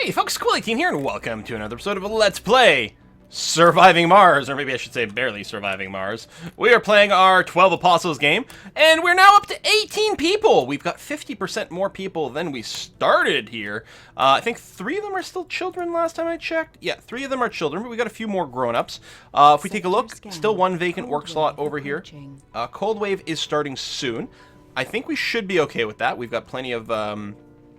Hey folks, Quilly18 here, and welcome to another episode of Let's Play Surviving Mars, or maybe I should say Barely Surviving Mars. We are playing our 12 Apostles game, and we're now up to 18 people! We've got 50% more people than we started here. I think 3 of them are still children last time I checked. Yeah, 3 of them are children, but we got a few more grown-ups. If we take a look, still 1 vacant work slot over here. Cold Wave is starting soon. I think we should be okay with that. We've got plenty of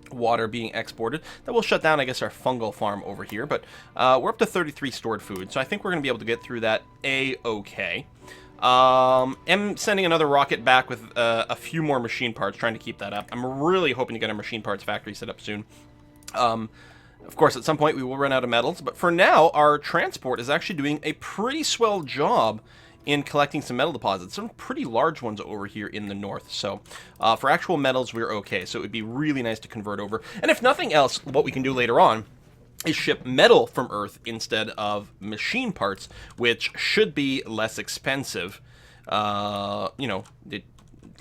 water being exported. That will shut down, I guess, our fungal farm over here, but we're up to 33 stored food, so I think we're going to be able to get through that A-okay. I'm sending another rocket back with a few more machine parts, trying to keep that up. I'm really hoping to get a machine parts factory set up soon. Of course, at some point we will run out of metals, but for now, our transport is actually doing a pretty swell job in collecting some metal deposits, some pretty large ones over here in the north. So for actual metals, we're okay. So it would be really nice to convert over. And if nothing else, what we can do later on is ship metal from Earth instead of machine parts, which should be less expensive. You know,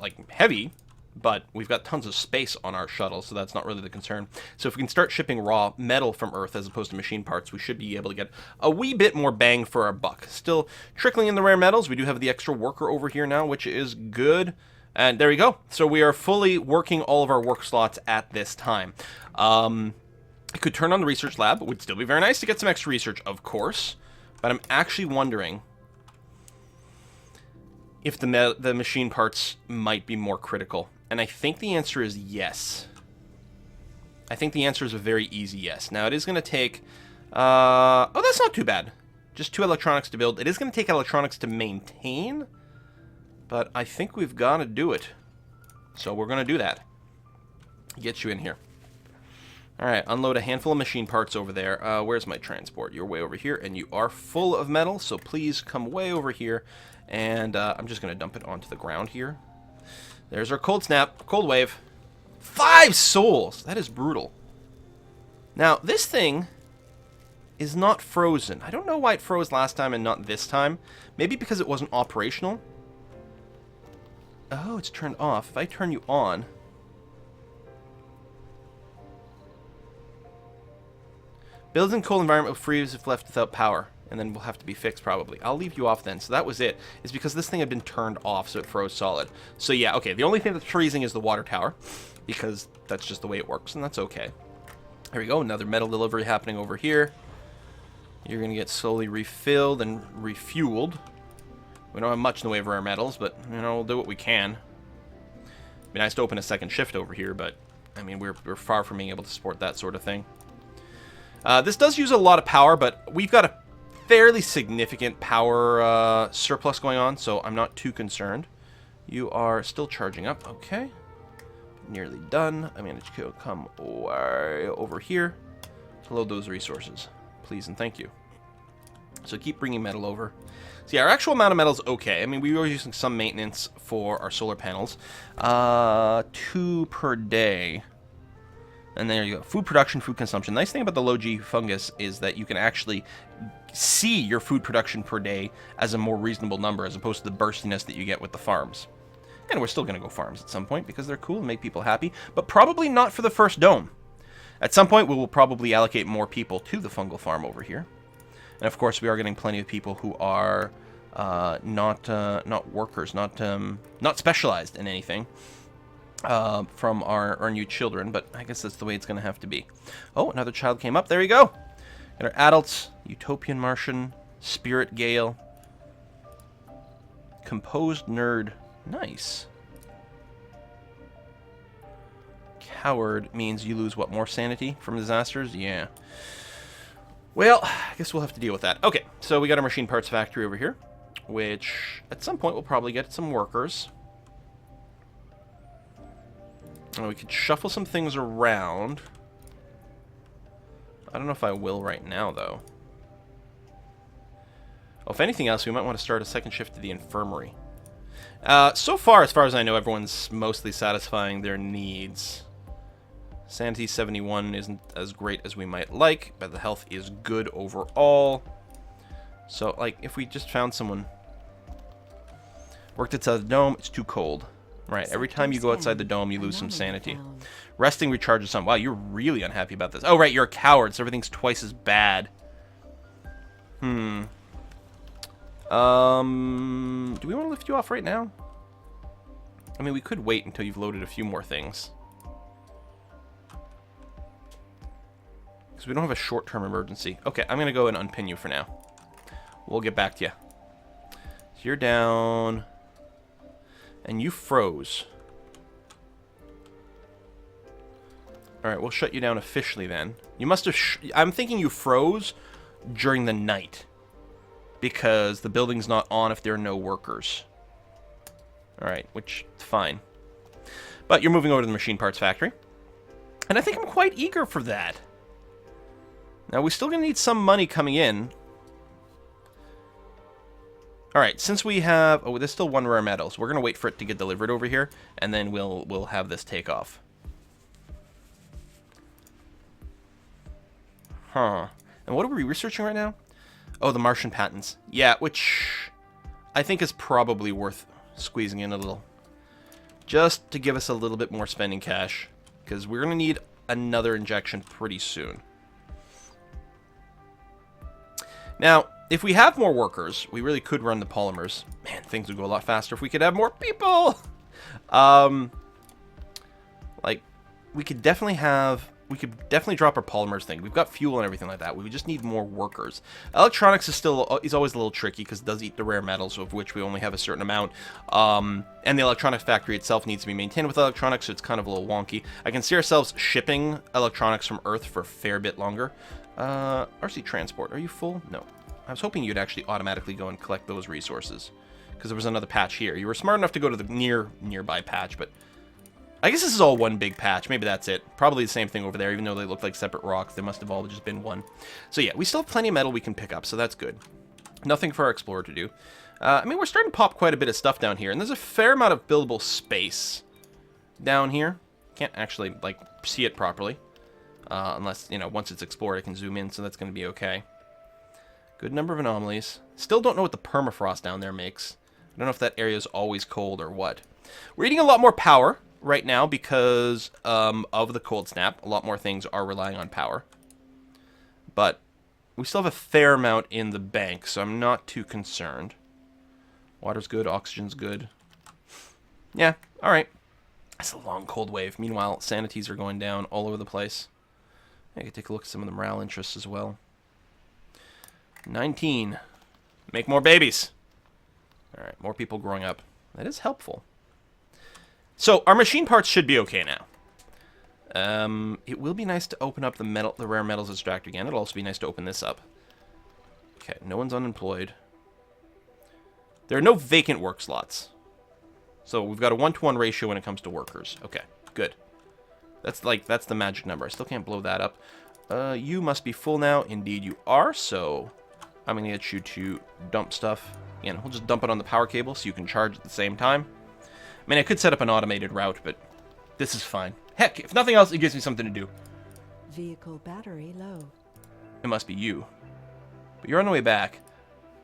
like heavy, but we've got tons of space on our shuttle, so that's not really the concern. So if we can start shipping raw metal from Earth as opposed to machine parts, we should be able to get a wee bit more bang for our buck. Still trickling in the rare metals. We do have the extra worker over here now, which is good. And there we go. So we are fully working all of our work slots at this time. I could turn on the research lab. It would still be very nice to get some extra research, of course. But I'm actually wondering if the machine parts might be more critical. And I think the answer is yes. I think the answer is a very easy yes. Now, it is going to take... oh, that's not too bad. Just 2 electronics to build. It is going to take electronics to maintain, but I think we've got to do it. So we're going to do that. Get you in here. All right, unload a handful of machine parts over there. Where's my transport? You're way over here, and you are full of metal, so please come way over here. And I'm just going to dump it onto the ground here. There's our cold snap, cold wave. 5 souls! That is brutal. Now, this thing is not frozen. I don't know why it froze last time and not this time. Maybe because it wasn't operational. Oh, it's turned off. If I turn you on... Builds in cold environment will freeze if left without power. And then we'll have to be fixed, probably. I'll leave you off then. So that was it. It's because this thing had been turned off, so it froze solid. So yeah, okay. The only thing that's freezing is the water tower, because that's just the way it works, and that's okay. Here we go. Another metal delivery happening over here. You're going to get slowly refilled and refueled. We don't have much in the way of rare metals, but, you know, we'll do what we can. It'd be nice to open a second shift over here, but, I mean, we're far from being able to support that sort of thing. This does use a lot of power, but we've got a fairly significant power surplus going on, so I'm not too concerned. You are still charging up. Okay. Nearly done. I managed to come way over here to load those resources. Please and thank you. So keep bringing metal over. See, our actual amount of metal is okay. I mean, we were using some maintenance for our solar panels. 2 per day. And there you go. Food production, food consumption. Nice thing about the low G fungus is that you can actually see your food production per day as a more reasonable number as opposed to the burstiness that you get with the farms. And we're still going to go farms at some point because they're cool and make people happy, but probably not for the first dome. At some point, we will probably allocate more people to the fungal farm over here. And of course, we are getting plenty of people who are not workers, not specialized in anything. From our new children, but I guess that's the way it's going to have to be. Oh, another child came up. There you go. Got our adults. Utopian Martian. Spirit Gale. Composed Nerd. Nice. Coward means you lose, what, more sanity from disasters? Yeah. Well, I guess we'll have to deal with that. Okay, so we got our machine parts factory over here, which at some point we'll probably get some workers. We could shuffle some things around. I don't know if I will right now, though. Well, if anything else, we might want to start a second shift to the infirmary. So far as I know, everyone's mostly satisfying their needs. Sanity 71 isn't as great as we might like, but the health is good overall. So, like, if we just found someone... Worked outside the dome, it's too cold. Right, every time you go outside the dome, you lose some sanity. Resting recharges some. Wow, you're really unhappy about this. Oh, right, you're a coward, so everything's twice as bad. Do we want to lift you off right now? I mean, we could wait until you've loaded a few more things. Because we don't have a short-term emergency. Okay, I'm going to go and unpin you for now. We'll get back to you. So you're down. And you froze. Alright, we'll shut you down officially then. You must have... I'm thinking you froze during the night. Because the building's not on if there are no workers. Alright, which, fine. But you're moving over to the machine parts factory. And I think I'm quite eager for that. Now, we're still going to need some money coming in. Alright, since we have... Oh, there's still one rare metal, so we're going to wait for it to get delivered over here, and then we'll have this take off. Huh. And what are we researching right now? Oh, the Martian Patents. Yeah, which I think is probably worth squeezing in a little. Just to give us a little bit more spending cash, because we're going to need another injection pretty soon. Now, if we have more workers, we really could run the polymers. Man, things would go a lot faster if we could have more people. Like, we could definitely drop our polymers thing. We've got fuel and everything like that. We just need more workers. Electronics is always a little tricky because it does eat the rare metals, of which we only have a certain amount. And the electronics factory itself needs to be maintained with electronics, so it's kind of a little wonky. I can see ourselves shipping electronics from Earth for a fair bit longer. RC Transport, are you full? No. I was hoping you'd actually automatically go and collect those resources, because there was another patch here. You were smart enough to go to the nearby patch, but I guess this is all one big patch. Maybe that's it. Probably the same thing over there, even though they look like separate rocks. They must have all just been one. So yeah, we still have plenty of metal we can pick up, so that's good. Nothing for our explorer to do. I mean, we're starting to pop quite a bit of stuff down here, and there's a fair amount of buildable space down here. Can't actually, like, see it properly. Unless, you know, once it's explored, I can zoom in, so that's going to be okay. Good number of anomalies. Still don't know what the permafrost down there makes. I don't know if that area is always cold or what. We're eating a lot more power right now because of the cold snap. A lot more things are relying on power. But we still have a fair amount in the bank, so I'm not too concerned. Water's good, oxygen's good. Yeah, alright. That's a long cold wave. Meanwhile, sanities are going down all over the place. I can take a look at some of the morale interests as well. 19. Make more babies. Alright, more people growing up. That is helpful. So, our machine parts should be okay now. It will be nice to open up the rare metals extractor again. It'll also be nice to open this up. Okay, no one's unemployed. There are no vacant work slots. So, we've got a 1-to-1 ratio when it comes to workers. Okay, good. That's the magic number. I still can't blow that up. You must be full now. Indeed you are, so I'm going to get you to dump stuff. Again, we'll just dump it on the power cable so you can charge at the same time. I mean, I could set up an automated route, but this is fine. Heck, if nothing else, it gives me something to do. Vehicle battery low. It must be you. But you're on the way back.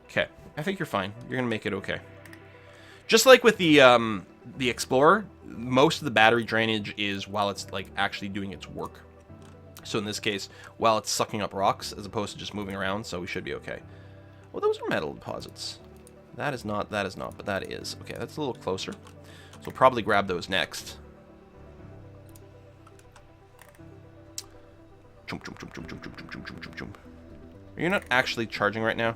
Okay, I think you're fine. You're going to make it okay. Just like with the Explorer, most of the battery drainage is while it's like actually doing its work. So in this case, while it's sucking up rocks as opposed to just moving around, so we should be okay. Well, those are metal deposits. That is not, but that is. Okay, that's a little closer. So we'll probably grab those next. Chump, chump, chump, chump, chump, chump, chump, chump, chump, chump. Are you not actually charging right now?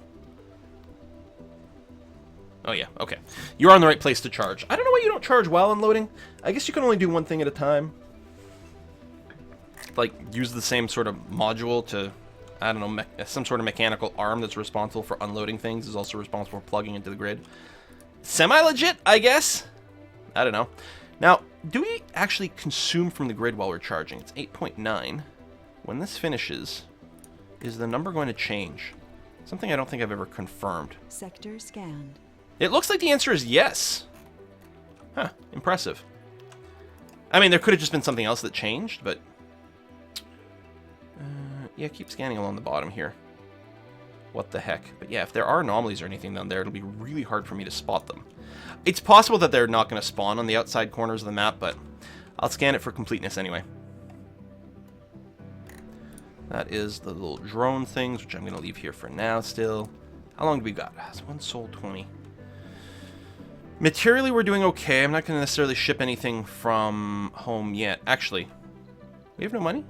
Oh yeah, okay. You're on the right place to charge. I don't know why you don't charge while unloading. I guess you can only do one thing at a time. Like, use the same sort of module to, I don't know, some sort of mechanical arm that's responsible for unloading things is also responsible for plugging into the grid. Semi-legit, I guess? I don't know. Now, do we actually consume from the grid while we're charging? It's 8.9. When this finishes, is the number going to change? Something I don't think I've ever confirmed. Sector scanned. It looks like the answer is yes. Huh, impressive. I mean, there could have just been something else that changed, but... yeah, keep scanning along the bottom here. What the heck? But yeah, if there are anomalies or anything down there, it'll be really hard for me to spot them. It's possible that they're not going to spawn on the outside corners of the map, but I'll scan it for completeness anyway. That is the little drone things, which I'm going to leave here for now still. How long do we got? It's 1 soul 20. Materially, we're doing okay. I'm not going to necessarily ship anything from home yet. Actually, we have no money?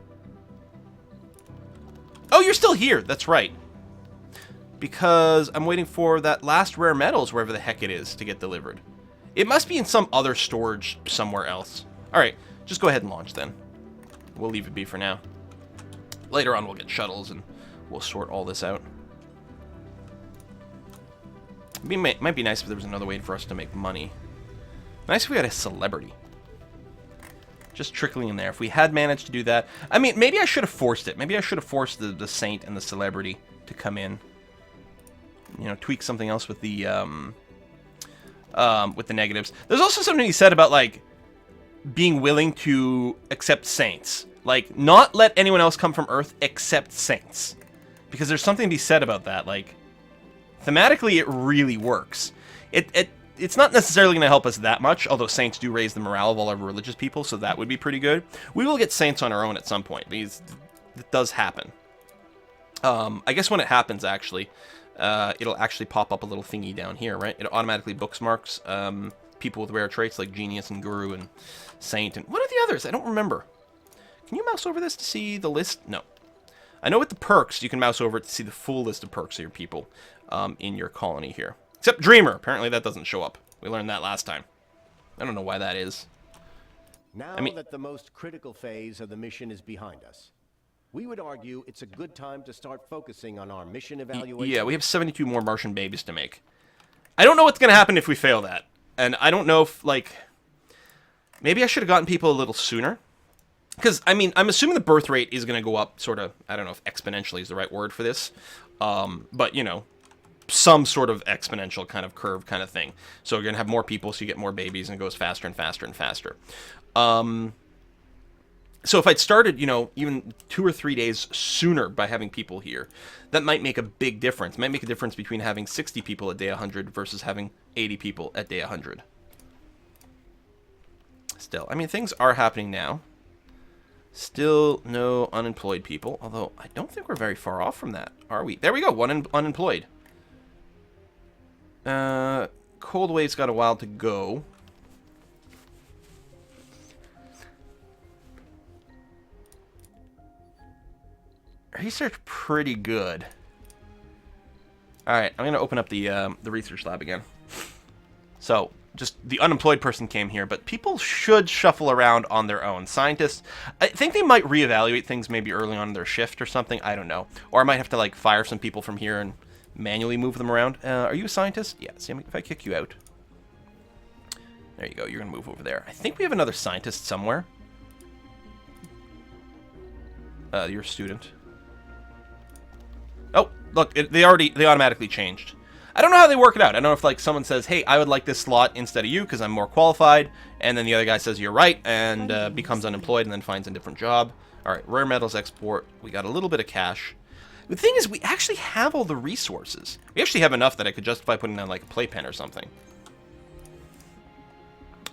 Oh, you're still here. That's right. Because I'm waiting for that last rare metals, wherever the heck it is, to get delivered. It must be in some other storage somewhere else. Alright, just go ahead and launch then. We'll leave it be for now. Later on, we'll get shuttles and we'll sort all this out. It might be nice if there was another way for us to make money. Nice if we had a celebrity. Just trickling in there. If we had managed to do that... I mean, maybe I should have forced it. Maybe I should have forced the saint and the celebrity to come in. You know, tweak something else with the negatives. There's also something he said about, like, being willing to accept saints. Like, not let anyone else come from Earth except saints. Because there's something to be said about that. Like, thematically, it really works. It's not necessarily going to help us that much, although saints do raise the morale of all our religious people, so that would be pretty good. We will get saints on our own at some point, because it does happen. I guess when it happens, actually, it'll actually pop up a little thingy down here, right? It automatically bookmarks people with rare traits like Genius and Guru and Saint. And what are the others? I don't remember. Can you mouse over this to see the list? No. I know with the perks, you can mouse over it to see the full list of perks of your people in your colony here. Except Dreamer. Apparently that doesn't show up. We learned that last time. I don't know why that is. Now that the most critical phase of the mission is behind us, we would argue it's a good time to start focusing on our mission evaluation. Yeah, we have 72 more Martian babies to make. I don't know what's going to happen if we fail that. And I don't know if, like... Maybe I should have gotten people a little sooner. Because, I mean, I'm assuming the birth rate is going to go up sort of... I don't know if exponentially is the right word for this. But, you know, some sort of exponential kind of curve kind of thing. So you're going to have more people, so you get more babies, and it goes faster and faster and faster. So if I'd started, you know, even 2 or 3 days sooner by having people here, that might make a big difference. It might make a difference between having 60 people at day 100 versus having 80 people at day 100. Still, I mean, things are happening now. Still no unemployed people, although I don't think we're very far off from that, are we? There we go, one unemployed. Cold Wave's got a while to go. Research pretty good. Alright, I'm going to open up the research lab again. So, just the unemployed person came here, but people should shuffle around on their own. Scientists, I think they might reevaluate things maybe early on in their shift or something. I don't know. Or I might have to, like, fire some people from here and manually move them around. Are you a scientist? Yeah, see if I kick you out. There you go. You're going to move over there. I think we have another scientist somewhere. You're a student. Oh, look, they automatically changed. I don't know how they work it out. I don't know if, like, someone says, hey, I would like this slot instead of you because I'm more qualified, and then the other guy says you're right and becomes unemployed and then finds a different job. All right, rare metals export. We got a little bit of cash. The thing is, we actually have all the resources. We actually have enough that I could justify putting down, like, a playpen or something.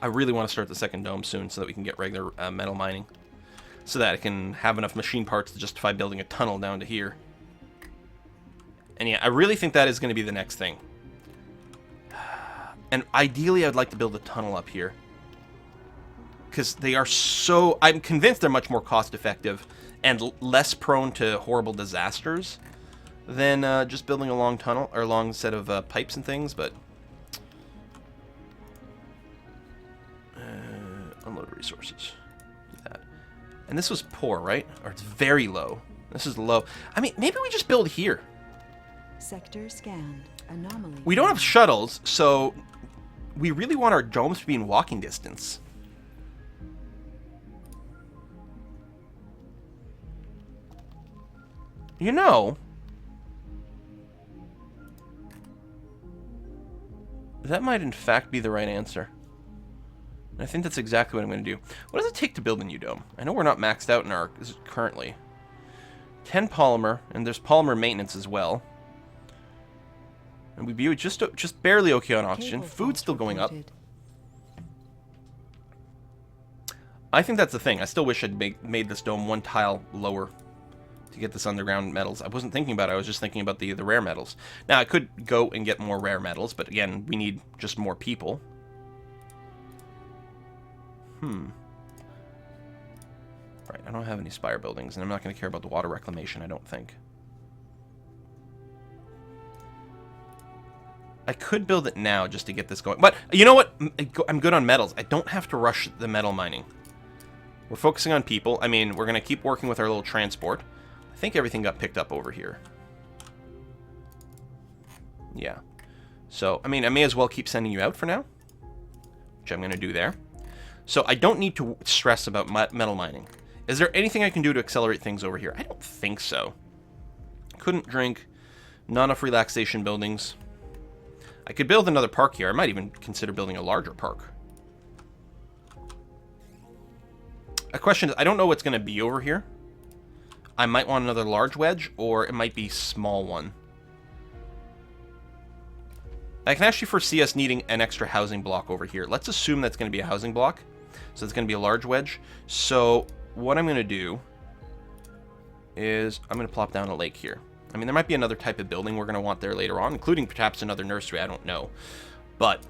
I really want to start the second dome soon so that we can get regular metal mining. So that I can have enough machine parts to justify building a tunnel down to here. And yeah, I really think that is going to be the next thing. And ideally, I'd like to build a tunnel up here. Because they are so... I'm convinced they're much more cost-effective and less prone to horrible disasters than just building a long tunnel, or a long set of pipes and things, but... unload resources. Do that. And this was poor, right? Or it's very low. This is low. I mean, maybe we just build here. Sector scanned. Anomaly. We don't have shuttles, so we really want our domes to be in walking distance. You know, that might in fact be the right answer. And I think that's exactly what I'm going to do. What does it take to build a new dome? I know we're not maxed out in our currently. 10 polymer, and there's polymer maintenance as well. And we'd be just barely okay on oxygen. Cable Food's still fault going up. reported. I think that's the thing. I still wish I'd made this dome one tile lower to get this underground metals. I wasn't thinking about it. I was just thinking about the rare metals. Now, I could go and get more rare metals, but again, we need just more people. Right, I don't have any spire buildings, and I'm not going to care about the water reclamation, I don't think. I could build it now just to get this going. But you know what? I'm good on metals. I don't have to rush the metal mining. We're focusing on people. I mean, we're going to keep working with our little transport. I think everything got picked up over here. Yeah. So, I mean, I may as well keep sending you out for now, which I'm going to do there. So I don't need to stress about metal mining. Is there anything I can do to accelerate things over here? I don't think so. Couldn't drink. Not enough relaxation buildings. I could build another park here. I might even consider building a larger park. A question is, I don't know what's going to be over here. I might want another large wedge, or it might be small one. I can actually foresee us needing an extra housing block over here. Let's assume that's going to be a housing block. So it's going to be a large wedge. So what I'm going to do is I'm going to plop down a lake here. I mean, there might be another type of building we're going to want there later on, including perhaps another nursery. I don't know. But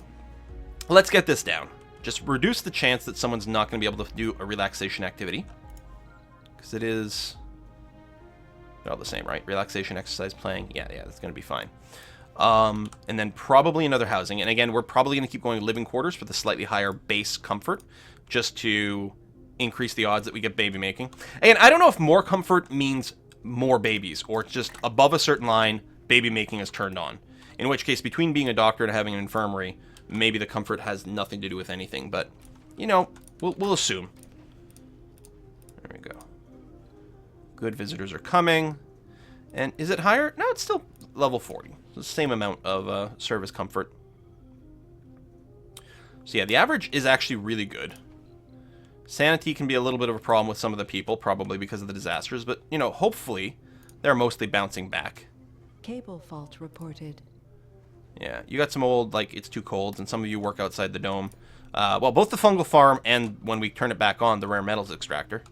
let's get this down. Just reduce the chance that someone's not going to be able to do a relaxation activity. Because it is... they're all the same, right? Relaxation, exercise, playing. Yeah, that's going to be fine. And then probably another housing. And again, we're probably going to keep going to living quarters for the slightly higher base comfort, just to increase the odds that we get baby making. And I don't know if more comfort means more babies, or it's just above a certain line, baby making is turned on. In which case, between being a doctor and having an infirmary, maybe the comfort has nothing to do with anything. But, you know, we'll assume. There we go. Good visitors are coming. And is it higher? No, it's still level 40. The same amount of service comfort. So yeah, the average is actually really good. Sanity can be a little bit of a problem with some of the people, probably because of the disasters, but, you know, hopefully they're mostly bouncing back. Cable fault reported. Yeah, you got some old, like, it's too cold, and some of you work outside the dome. Well, both the fungal farm and, when we turn it back on, the rare metals extractor.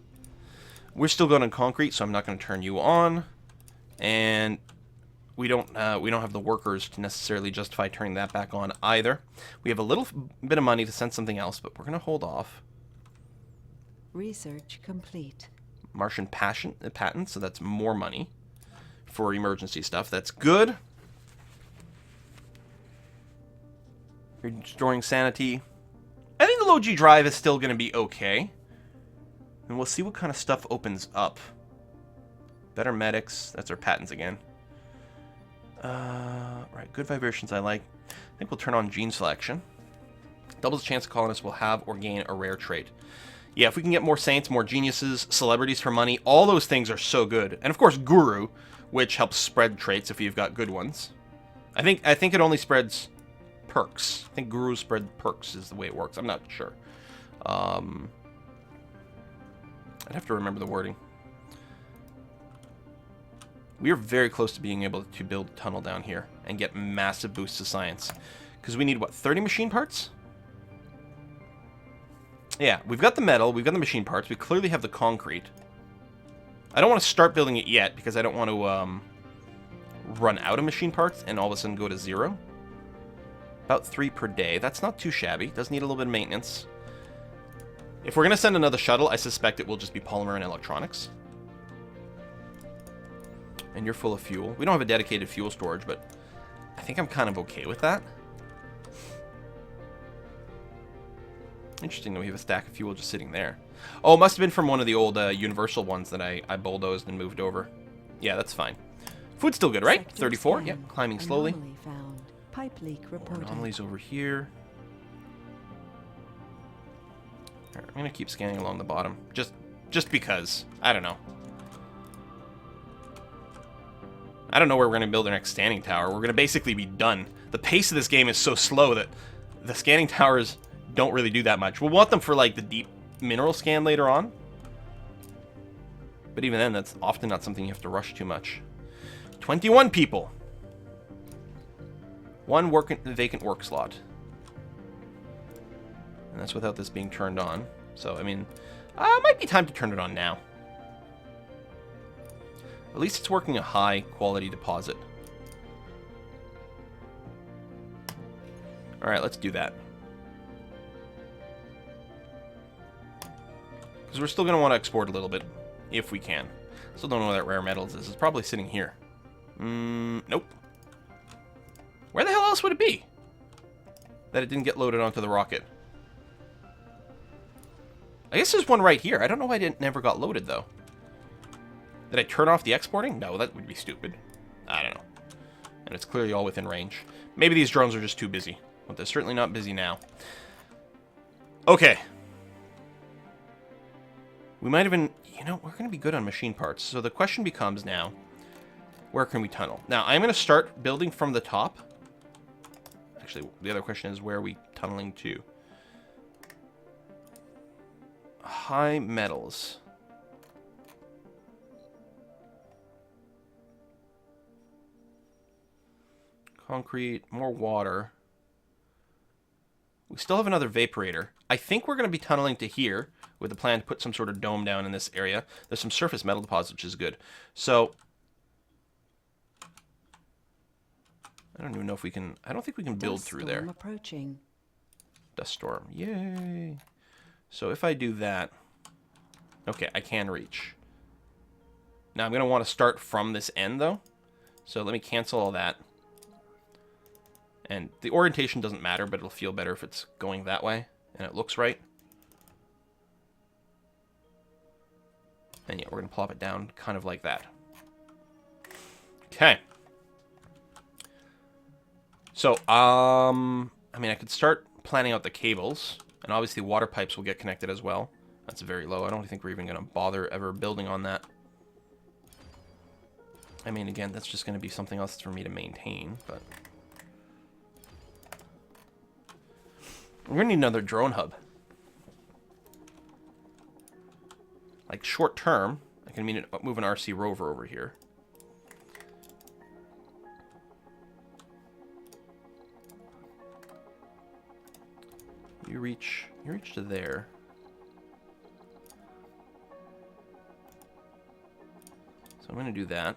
We're still going on concrete, so I'm not going to turn you on. And we don't have the workers to necessarily justify turning that back on either. We have a little bit of money to send something else, but we're going to hold off. Research complete. Martian Patents, so that's more money for emergency stuff. That's good. Restoring sanity. I think the low G drive is still going to be okay. And we'll see what kind of stuff opens up. Better medics. That's our patents again. Right, good vibrations I like. I think we'll turn on gene selection. Doubles the chance colonists will have or gain a rare trait. Yeah, if we can get more saints, more geniuses, celebrities for money, all those things are so good. And of course, guru, which helps spread traits if you've got good ones. I think it only spreads perks. I think guru spread perks is the way it works. I'm not sure. I'd have to remember the wording. We are very close to being able to build a tunnel down here and get massive boosts to science. Because we need, what, 30 machine parts? Yeah, we've got the metal, we've got the machine parts, we clearly have the concrete. I don't want to start building it yet because I don't want to run out of machine parts and all of a sudden go to 0. About 3 per day. That's not too shabby. Does need a little bit of maintenance. If we're going to send another shuttle, I suspect it will just be polymer and electronics. And you're full of fuel. We don't have a dedicated fuel storage, but I think I'm kind of okay with that. Interesting that we have a stack of fuel just sitting there. Oh, it must have been from one of the old Universal ones that I bulldozed and moved over. Yeah, that's fine. Food's still good, right? Sector 34. scan. Yep, climbing slowly. Anomaly found. Pipe leak More reported. anomalies over here. Alright, I'm gonna keep scanning along the bottom, just because. I don't know. I don't know where we're gonna build our next standing tower. We're gonna basically be done. The pace of this game is so slow that the scanning towers don't really do that much. We'll want them for like the deep mineral scan later on. But even then, that's often not something you have to rush too much. 21 people. One vacant work slot. And that's without this being turned on. So, I mean, it might be time to turn it on now. At least it's working a high-quality deposit. Alright, let's do that. Because we're still going to want to export a little bit, if we can. Still don't know where that rare metals is. It's probably sitting here. Nope. Where the hell else would it be? That it didn't get loaded onto the rocket. I guess there's one right here. I don't know why it never got loaded, though. Did I turn off the exporting? No, that would be stupid. I don't know. And it's clearly all within range. Maybe these drones are just too busy. But they're certainly not busy now. Okay. We might even... You know, we're going to be good on machine parts. So the question becomes now, where can we tunnel? Now, I'm going to start building from the top. Actually, the other question is, where are we tunneling to? High metals. Concrete, more water. We still have another vaporator. I think we're going to be tunneling to here with the plan to put some sort of dome down in this area. There's some surface metal deposits, which is good. So, I don't even know if we can... I don't think we can build through there. Approaching. Dust storm. Yay. So if I do that... Okay, I can reach. Now I'm going to want to start from this end, though. So let me cancel all that. And the orientation doesn't matter, but it'll feel better if it's going that way. And it looks right. And yeah, we're going to plop it down kind of like that. Okay. So, I mean, I could start planning out the cables. And obviously water pipes will get connected as well. That's very low. I don't think we're even going to bother ever building on that. I mean, again, that's just going to be something else for me to maintain, but... We're going to need another drone hub. Like, short term, I can move an RC rover over here. You reach to there. So I'm going to do that.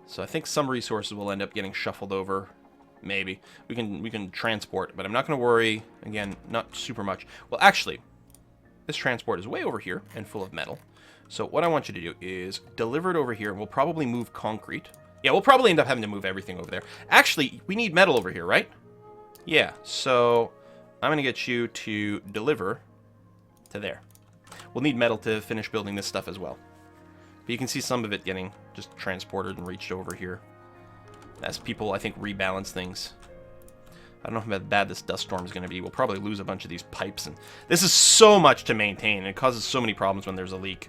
So I think some resources will end up getting shuffled over. Maybe. We can transport, but I'm not going to worry. Again, not super much. Well, actually, this transport is way over here and full of metal. So what I want you to do is deliver it over here, and we'll probably move concrete. Yeah, we'll probably end up having to move everything over there. Actually, we need metal over here, right? Yeah, so I'm going to get you to deliver to there. We'll need metal to finish building this stuff as well. But you can see some of it getting just transported and reached over here. As people, I think, rebalance things. I don't know how bad this dust storm is going to be. We'll probably lose a bunch of these pipes. And this is so much to maintain, and it causes so many problems when there's a leak.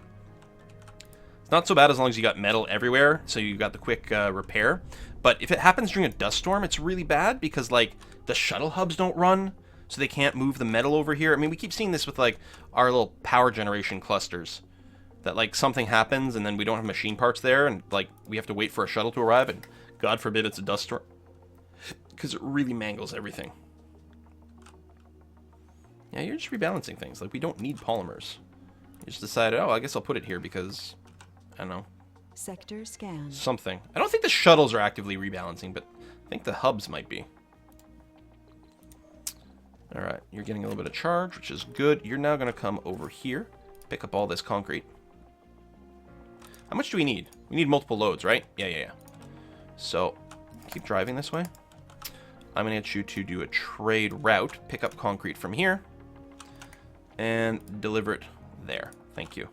It's not so bad as long as you got metal everywhere, so you got the quick repair. But if it happens during a dust storm, it's really bad because, like, the shuttle hubs don't run, so they can't move the metal over here. I mean, we keep seeing this with, like, our little power generation clusters. That, like, something happens, and then we don't have machine parts there, and, like, we have to wait for a shuttle to arrive, and God forbid it's a dust storm. Because it really mangles everything. Yeah, you're just rebalancing things. Like, we don't need polymers. You just decided, oh, I guess I'll put it here because, I don't know. Sector scan. Something. I don't think the shuttles are actively rebalancing, but I think the hubs might be. Alright, you're getting a little bit of charge, which is good. You're now going to come over here, pick up all this concrete. How much do we need? We need multiple loads, right? Yeah. So, keep driving this way. I'm going to get you to do a trade route, pick up concrete from here, and deliver it there. Thank you.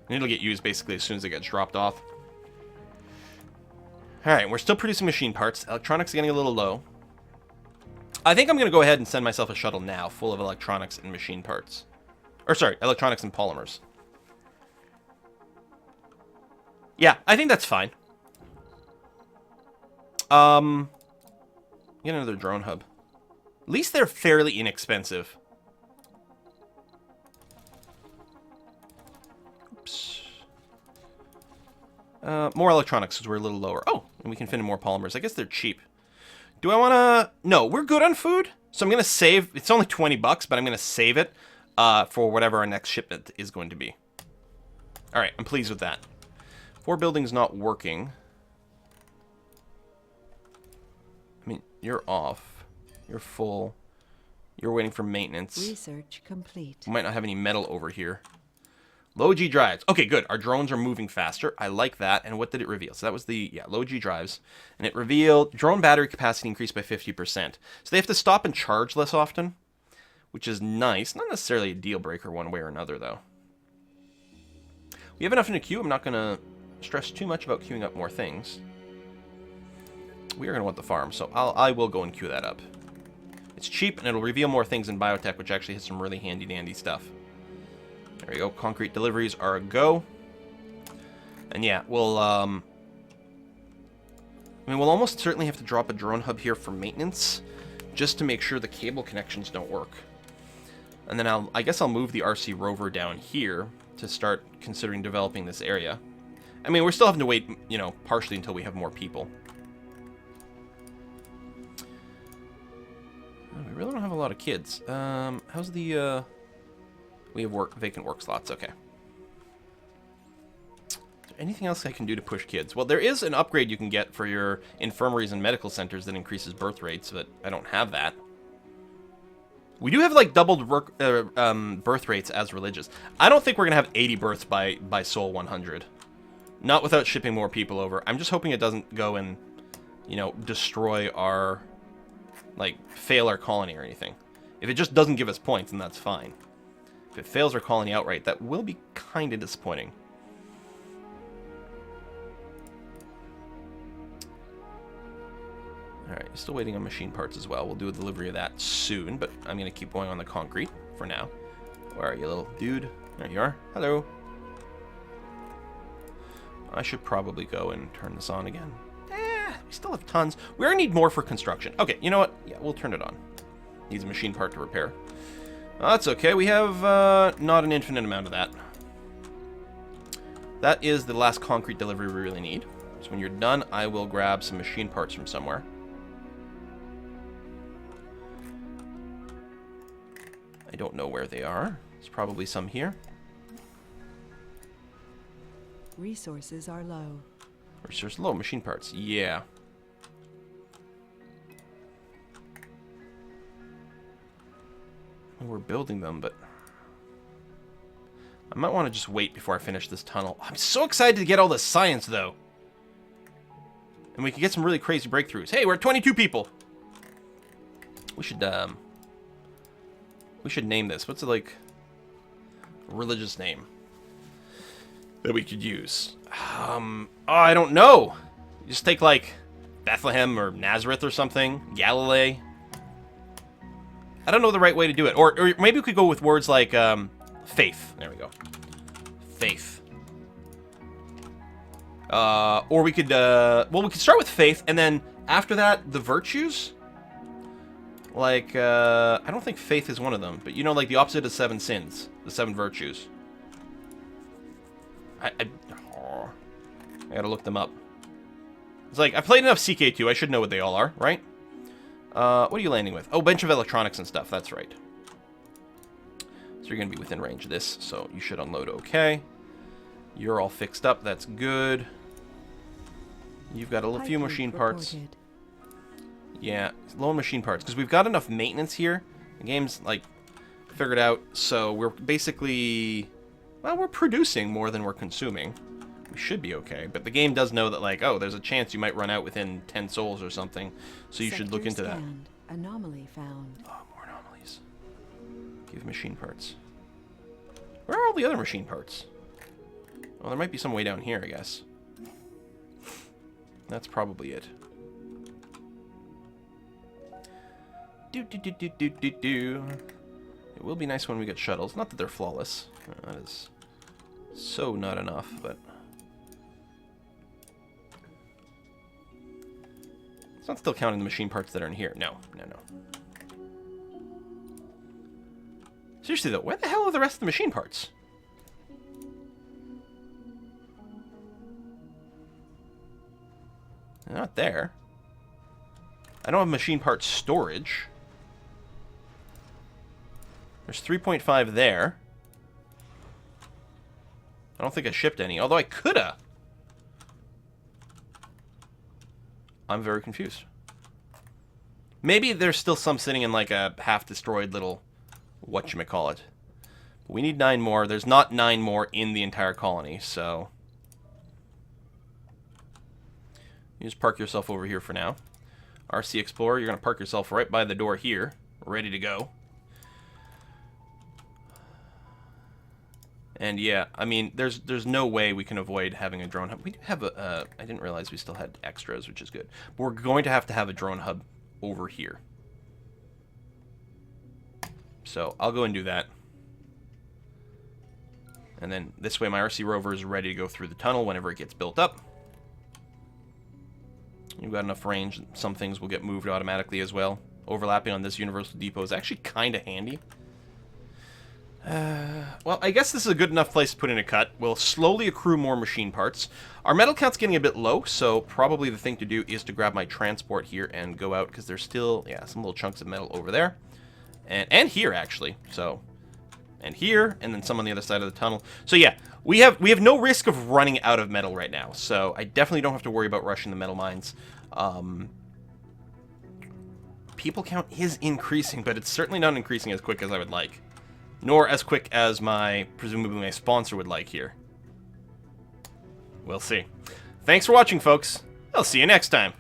And it'll get used basically as soon as it gets dropped off. Alright, we're still producing machine parts. Electronics are getting a little low. I think I'm going to go ahead and send myself a shuttle now full of electronics and machine parts. Or sorry, electronics and polymers. Yeah, I think that's fine. Get another drone hub. At least they're fairly inexpensive. Oops. More electronics because we're a little lower. Oh, and we can fit in more polymers. I guess they're cheap. Do I want to... No, we're good on food. So I'm going to save... It's only 20 bucks, but I'm going to save it for whatever our next shipment is going to be. All right, I'm pleased with that. 4 buildings not working. I mean, you're off. You're full. You're waiting for maintenance. Research complete. We might not have any metal over here. Low G drives. Okay, good. Our drones are moving faster. I like that. And what did it reveal? So that was the, yeah, low G drives. And it revealed drone battery capacity increased by 50%. So they have to stop and charge less often, which is nice. Not necessarily a deal breaker one way or another, though. We have enough in the queue. I'm not going to stress too much about queuing up more things. We are going to want the farm, so I will go and queue that up. It's cheap, and it'll reveal more things in biotech, which actually has some really handy-dandy stuff. There we go. Concrete deliveries are a go. And yeah, we'll, I mean, we'll almost certainly have to drop a drone hub here for maintenance, just to make sure the cable connections don't work. And then I guess I'll move the RC rover down here to start considering developing this area. I mean, we're still having to wait, you know, partially until we have more people. Oh, we really don't have a lot of kids. How's the, we have vacant work slots, okay. Is there anything else I can do to push kids? Well, there is an upgrade you can get for your infirmaries and medical centers that increases birth rates, but I don't have that. We do have, like, doubled birth rates as religious. I don't think we're going to have 80 births by Sol 100. Not without shipping more people over. I'm just hoping it doesn't go and, you know, destroy our, like, fail our colony or anything. If it just doesn't give us points, then that's fine. If it fails our colony outright, that will be kind of disappointing. Alright, still waiting on machine parts as well. We'll do a delivery of that soon, but I'm going to keep going on the concrete for now. Where are you, little dude? There you are. Hello. I should probably go and turn this on again. We still have tons. We already need more for construction. Okay, you know what? Yeah, we'll turn it on. Needs a machine part to repair. That's okay. We have not an infinite amount of that. That is the last concrete delivery we really need. So when you're done, I will grab some machine parts from somewhere. I don't know where they are. There's probably some here. Resources are low. Resource low. Machine parts. Yeah. We're building them, but I might want to just wait before I finish this tunnel. I'm so excited to get all this science, though. And we can get some really crazy breakthroughs. Hey, we're at 22 people. We should name this. What's a, like, religious name that we could use? Oh, I don't know. Just take, like, Bethlehem or Nazareth or something. Galilee. I don't know the right way to do it. Or maybe we could go with words like faith. There we go. Faith. Or we could, well, we could start with faith, and then after that, the virtues. Like, I don't think faith is one of them, but you know, like the opposite of 7 sins, the 7 virtues. I gotta look them up. It's like, I played enough CK2, I should know what they all are, right? What are you landing with? Oh, bunch of electronics and stuff, that's right. So you're gonna be within range of this, so you should unload okay. You're all fixed up, that's good. You've got a few machine parts. Yeah, low on machine parts, because we've got enough maintenance here. The game's, like, figured out, so we're basically, well, we're producing more than we're consuming. We should be okay, but the game does know that, like, oh, there's a chance you might run out within 10 souls or something, so you should look into that. Anomaly found. Oh, more anomalies. Give machine parts. Where are all the other machine parts? Well, there might be some way down here, I guess. That's probably it. Do. It will be nice when we get shuttles. Not that they're flawless. That is so not enough, but it's not still counting the machine parts that are in here. No. Seriously, though, where the hell are the rest of the machine parts? They're not there. I don't have machine parts storage. There's 3.5 there. I don't think I shipped any, although I coulda. I'm very confused. Maybe there's still some sitting in like a half-destroyed little whatchamacallit. But we need 9 more. There's not 9 more in the entire colony, so... You just park yourself over here for now. RC Explorer, you're going to park yourself right by the door here, ready to go. And yeah, I mean, there's no way we can avoid having a drone hub. We do have a... I didn't realize we still had extras, which is good. But we're going to have a drone hub over here. So I'll go and do that. And then this way my RC rover is ready to go through the tunnel whenever it gets built up. You've got enough range. Some things will get moved automatically as well. Overlapping on this universal depot is actually kind of handy. Well, I guess this is a good enough place to put in a cut. We'll slowly accrue more machine parts. Our metal count's getting a bit low, so probably the thing to do is to grab my transport here and go out, because there's still, yeah, some little chunks of metal over there. And here, actually. So, and here, and then some on the other side of the tunnel. So yeah, we have no risk of running out of metal right now, so I definitely don't have to worry about rushing the metal mines. People count is increasing, but it's certainly not increasing as quick as I would like. Nor as quick as presumably my sponsor would like here. We'll see. Thanks for watching, folks. I'll see you next time.